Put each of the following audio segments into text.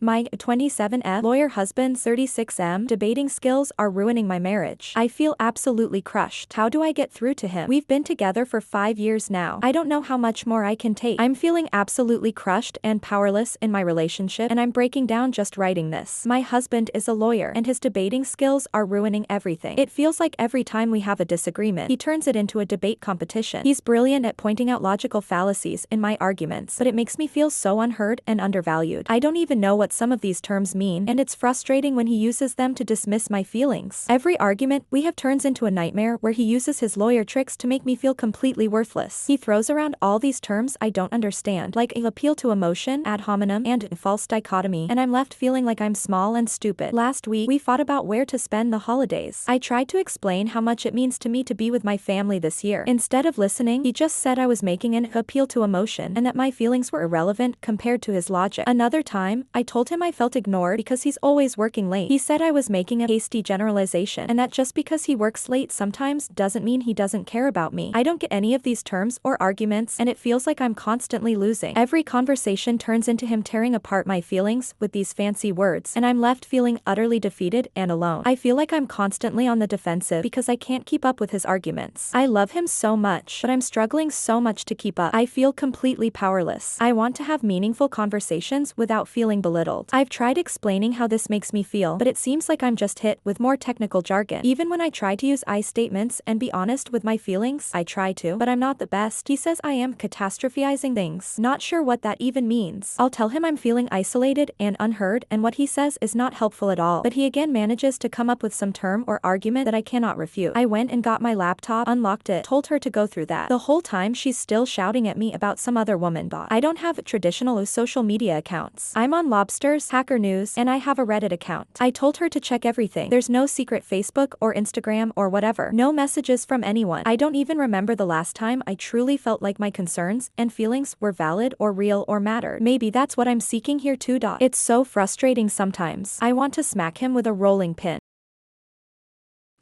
My 27F lawyer husband 36M debating skills are ruining my marriage. I feel absolutely crushed. How do I get through to him? We've been together for 5 years now. I don't know how much more I can take. I'm feeling absolutely crushed and powerless in my relationship, and I'm breaking down just writing this. My husband is a lawyer, and his debating skills are ruining everything. It feels like every time we have a disagreement, he turns it into a debate competition. He's brilliant at pointing out logical fallacies in my arguments, but it makes me feel so unheard and undervalued. I don't even know what some of these terms mean, and it's frustrating when he uses them to dismiss my feelings. Every argument we have turns into a nightmare where he uses his lawyer tricks to make me feel completely worthless. He throws around all these terms I don't understand, like appeal to emotion, ad hominem, and false dichotomy, and I'm left feeling like I'm small and stupid. Last week, we fought about where to spend the holidays. I tried to explain how much it means to me to be with my family this year. Instead of listening, he just said I was making an appeal to emotion and that my feelings were irrelevant compared to his logic. Another time, I told him I felt ignored because he's always working late. He said I was making a hasty generalization and that just because he works late sometimes doesn't mean he doesn't care about me. I don't get any of these terms or arguments, and it feels like I'm constantly losing. Every conversation turns into him tearing apart my feelings with these fancy words, and I'm left feeling utterly defeated and alone. I feel like I'm constantly on the defensive because I can't keep up with his arguments. I love him so much, but I'm struggling so much to keep up. I feel completely powerless. I want to have meaningful conversations without feeling belittled. I've tried explaining how this makes me feel, but it seems like I'm just hit with more technical jargon. Even when I try to use I statements and be honest with my feelings, I try to, but I'm not the best. He says I am catastrophizing things. Not sure what that even means. I'll tell him I'm feeling isolated and unheard, and what he says is not helpful at all, but he again manages to come up with some term or argument that I cannot refute. I went and got my laptop, unlocked it, told her to go through that. The whole time she's still shouting at me about some other woman bot. I don't have traditional social media accounts. I'm on Lobsters, Hacker News, and I have a Reddit account. I told her to check everything. There's no secret Facebook or Instagram or whatever. No messages from anyone. I don't even remember the last time I truly felt like my concerns and feelings were valid or real or mattered. Maybe that's what I'm seeking here too. It's so frustrating sometimes. I want to smack him with a rolling pin.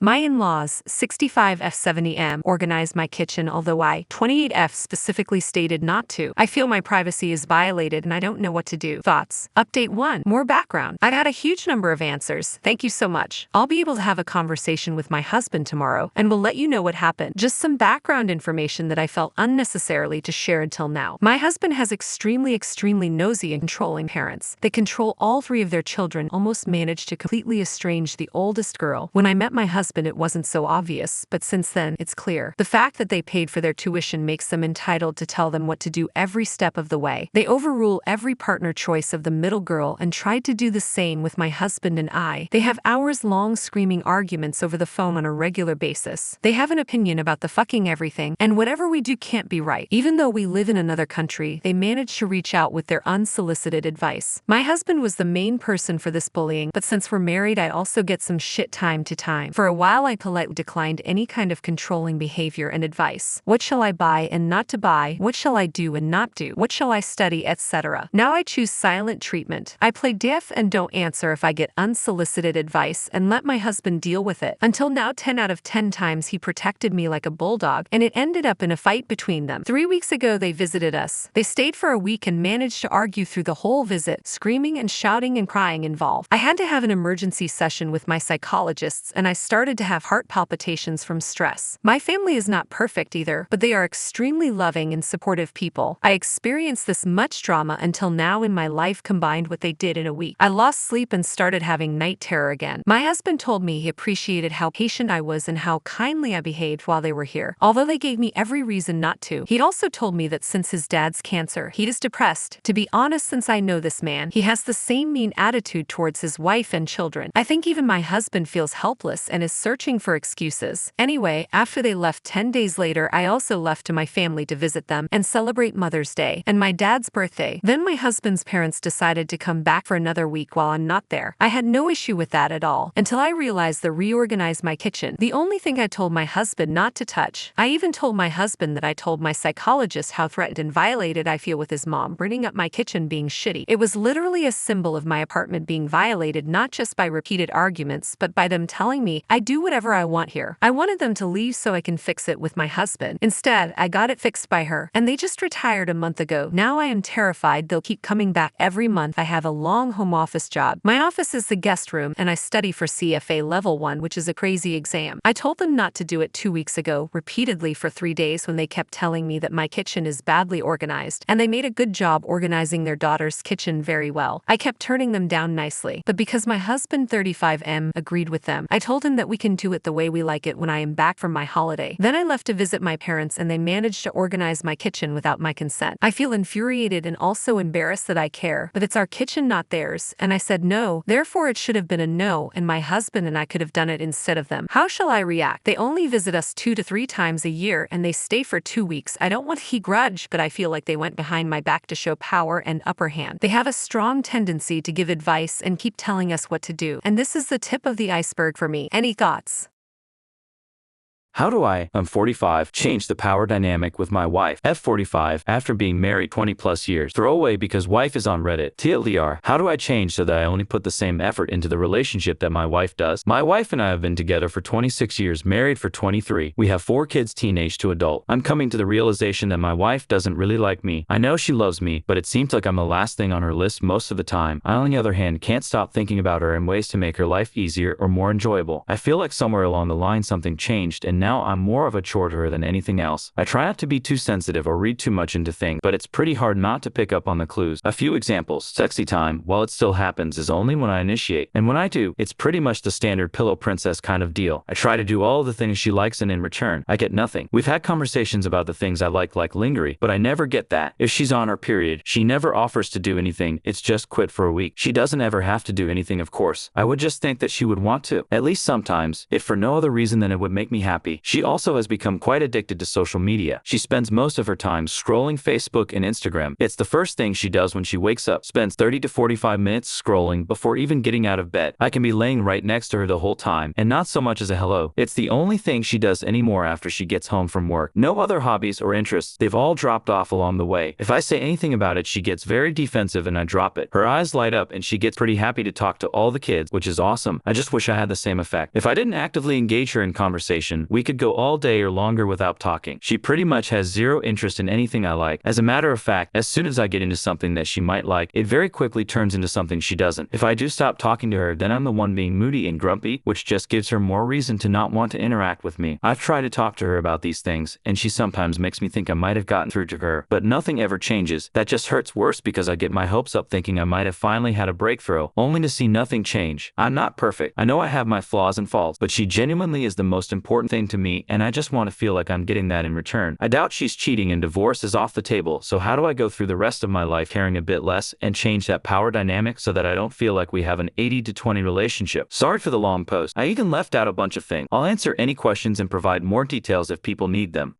My in-laws, 65F70M, organized my kitchen, although I, 28F, specifically stated not to. I feel my privacy is violated and I don't know what to do. Thoughts? Update 1. More background. I got a huge number of answers. Thank you so much. I'll be able to have a conversation with my husband tomorrow and will let you know what happened. Just some background information that I felt unnecessarily to share until now. My husband has extremely nosy and controlling parents. They control all 3 of their children, almost managed to completely estrange the oldest girl. When I met my husband, it wasn't so obvious, but since then, it's clear. The fact that they paid for their tuition makes them entitled to tell them what to do every step of the way. They overrule every partner choice of the middle girl and tried to do the same with my husband and I. They have hours-long screaming arguments over the phone on a regular basis. They have an opinion about the fucking everything, and whatever we do can't be right. Even though we live in another country, they manage to reach out with their unsolicited advice. My husband was the main person for this bullying, but since we're married, I also get some shit time to time. For a while, I politely declined any kind of controlling behavior and advice. What shall I buy and not to buy? What shall I do and not do? What shall I study, etc. Now I choose silent treatment. I play deaf and don't answer if I get unsolicited advice and let my husband deal with it. Until now, 10 out of 10 times he protected me like a bulldog, and it ended up in a fight between them. 3 weeks ago, they visited us. They stayed for a week and managed to argue through the whole visit, screaming and shouting and crying involved. I had to have an emergency session with my psychologists, and I started to have heart palpitations from stress. My family is not perfect either, but they are extremely loving and supportive people. I experienced this much drama until now in my life combined what they did in a week. I lost sleep and started having night terror again. My husband told me he appreciated how patient I was and how kindly I behaved while they were here, although they gave me every reason not to. He'd also told me that since his dad's cancer, he is depressed. To be honest, since I know this man, he has the same mean attitude towards his wife and children. I think even my husband feels helpless and is searching for excuses. Anyway, after they left 10 days later, I also left to my family to visit them and celebrate Mother's Day and my dad's birthday. Then my husband's parents decided to come back for another week while I'm not there. I had no issue with that at all until I realized they reorganized my kitchen. The only thing I told my husband not to touch. I even told my husband that I told my psychologist how threatened and violated I feel with his mom bringing up my kitchen being shitty. It was literally a symbol of my apartment being violated, not just by repeated arguments, but by them telling me I do whatever I want here. I wanted them to leave so I can fix it with my husband. Instead, I got it fixed by her, and they just retired a month ago. Now I am terrified they'll keep coming back every month. I have a long home office job. My office is the guest room, and I study for CFA Level 1, which is a crazy exam. I told them not to do it 2 weeks ago, repeatedly for 3 days when they kept telling me that my kitchen is badly organized, and they made a good job organizing their daughter's kitchen very well. I kept turning them down nicely, but because my husband 35M agreed with them, I told him that we can do it the way we like it when I am back from my holiday. Then I left to visit my parents and they managed to organize my kitchen without my consent. I feel infuriated and also embarrassed that I care, but it's our kitchen, not theirs, and I said no, therefore it should have been a no, and my husband and I could have done it instead of them. How shall I react? They only visit us 2 to 3 times a year and they stay for 2 weeks. I don't want to grudge, but I feel like they went behind my back to show power and upper hand. They have a strong tendency to give advice and keep telling us what to do, and this is the tip of the iceberg for me. Any thoughts? How do I'm 45, change the power dynamic with my wife? F45, after being married 20 plus years. Throwaway because wife is on Reddit. TLDR, how do I change so that I only put the same effort into the relationship that my wife does? My wife and I have been together for 26 years, married for 23. We have 4 kids, teenage to adult. I'm coming to the realization that my wife doesn't really like me. I know she loves me, but it seems like I'm the last thing on her list most of the time. I, on the other hand, can't stop thinking about her and ways to make her life easier or more enjoyable. I feel like somewhere along the line something changed, and now I'm more of a chore to her than anything else. I try not to be too sensitive or read too much into things, but it's pretty hard not to pick up on the clues. A few examples. Sexy time, while it still happens, is only when I initiate, and when I do, it's pretty much the standard pillow princess kind of deal. I try to do all the things she likes, and in return, I get nothing. We've had conversations about the things I like lingerie, but I never get that. If she's on her period, she never offers to do anything, it's just quit for a week. She doesn't ever have to do anything, of course. I would just think that she would want to, at least sometimes, if for no other reason than it would make me happy. She also has become quite addicted to social media. She spends most of her time scrolling Facebook and Instagram. It's the first thing she does when she wakes up, spends 30 to 45 minutes scrolling before even getting out of bed. I can be laying right next to her the whole time, and not so much as a hello. It's the only thing she does anymore after she gets home from work. No other hobbies or interests. They've all dropped off along the way. If I say anything about it, she gets very defensive and I drop it. Her eyes light up and she gets pretty happy to talk to all the kids, which is awesome. I just wish I had the same effect. If I didn't actively engage her in conversation, we could go all day or longer without talking. She pretty much has zero interest in anything I like. As a matter of fact, as soon as I get into something that she might like, it very quickly turns into something she doesn't. If I do stop talking to her, then I'm the one being moody and grumpy, which just gives her more reason to not want to interact with me. I've tried to talk to her about these things, and she sometimes makes me think I might have gotten through to her, but nothing ever changes. That just hurts worse because I get my hopes up thinking I might have finally had a breakthrough, only to see nothing change. I'm not perfect. I know I have my flaws and faults, but she genuinely is the most important thing to me, and I just want to feel like I'm getting that in return. I doubt she's cheating and divorce is off the table, so how do I go through the rest of my life caring a bit less and change that power dynamic so that I don't feel like we have an 80-20 relationship? Sorry for the long post. I even left out a bunch of things. I'll answer any questions and provide more details if people need them.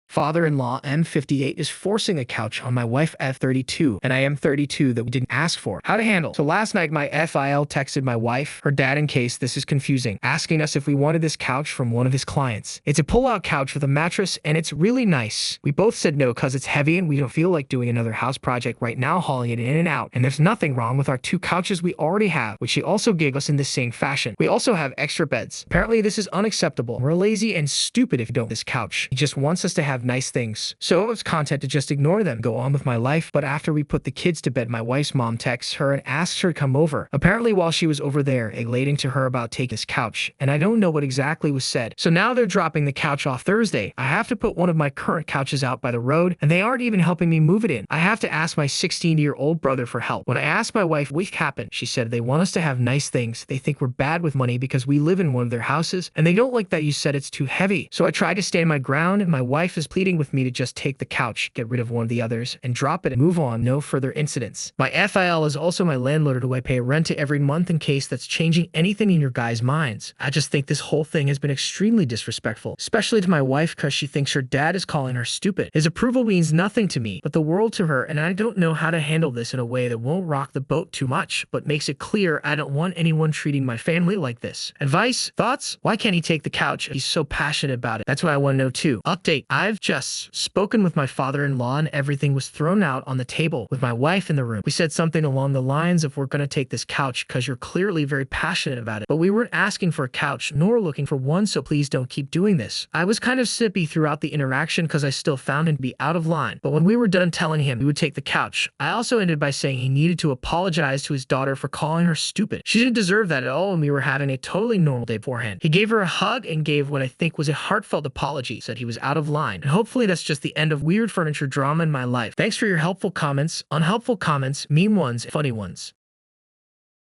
Father-in-law M58 is forcing a couch on my wife F32, and I am 32 that we didn't ask for. How to handle? So last night my FIL texted my wife, her dad in case this is confusing, asking us if we wanted this couch from one of his clients. It's a pull-out couch with a mattress and it's really nice. We both said no because it's heavy and we don't feel like doing another house project right now hauling it in and out. And there's nothing wrong with our 2 couches we already have, which she also gave us in the same fashion. We also have extra beds. Apparently this is unacceptable. We're lazy and stupid if you don't this couch. He just wants us to have nice things. So it was content to just ignore them, go on with my life. But after we put the kids to bed, my wife's mom texts her and asks her to come over. Apparently while she was over there, relating to her about taking this couch, and I don't know what exactly was said. So now they're dropping the couch off Thursday. I have to put one of my current couches out by the road, and they aren't even helping me move it in. I have to ask my 16-year-old brother for help. When I asked my wife what happened, she said they want us to have nice things. They think we're bad with money because we live in one of their houses, and they don't like that you said it's too heavy. So I tried to stand my ground, and my wife is pleading with me to just take the couch, get rid of one of the others, and drop it and move on, no further incidents. My FIL is also my landlord who I pay rent to every month in case that's changing anything in your guys' minds. I just think this whole thing has been extremely disrespectful, especially to my wife because she thinks her dad is calling her stupid. His approval means nothing to me, but the world to her, and I don't know how to handle this in a way that won't rock the boat too much, but makes it clear I don't want anyone treating my family like this. Advice? Thoughts? Why can't he take the couch if he's so passionate about it? That's what I want to know too. Update. I've have just spoken with my father-in-law and everything was thrown out on the table with my wife in the room. We said something along the lines of, we're going to take this couch because you're clearly very passionate about it, but we weren't asking for a couch nor looking for one, so please don't keep doing this. I was kind of sippy throughout the interaction because I still found him to be out of line, but when we were done telling him we would take the couch, I also ended by saying he needed to apologize to his daughter for calling her stupid. She didn't deserve that at all, and we were having a totally normal day beforehand. He gave her a hug and gave what I think was a heartfelt apology, said he was out of line, and hopefully that's just the end of weird furniture drama in my life. Thanks for your helpful comments, unhelpful comments, meme ones, funny ones.